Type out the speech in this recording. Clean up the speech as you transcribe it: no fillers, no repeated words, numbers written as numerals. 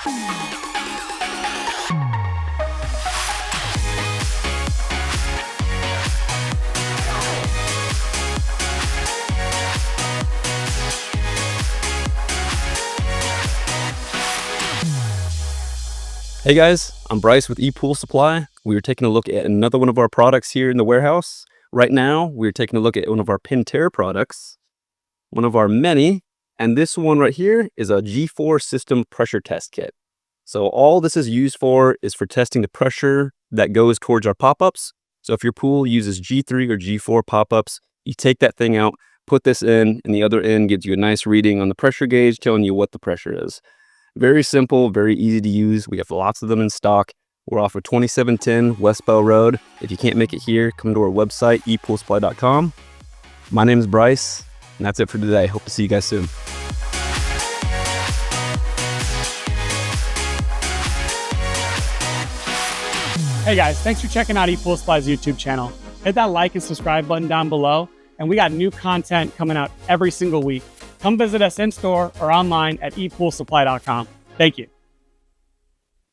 Hey guys, I'm Bryce with ePoolSupply. We are taking a look at another one of our products here in the warehouse. Right now, we're taking a look at one of our Pentair products, one of our many, and this one right here is a G4 system pressure test kit. So all this is used for is for testing the pressure that goes towards our pop-ups. So if your pool uses G3 or G4 pop-ups, you take that thing out, put this in, and the other end gives you a nice reading on the pressure gauge telling you what the pressure is. Very simple, very easy to use. We have lots of them in stock. We're off of 2710 West Bell Road. If you can't make it here, come to our website, ePoolSupply.com. My name is Bryce, and that's it for today. Hope to see you guys soon. Hey guys, thanks for checking out ePoolSupply's YouTube channel. Hit that like and subscribe button down below, and we got new content coming out every single week. Come visit us in store or online at ePoolSupply.com. Thank you.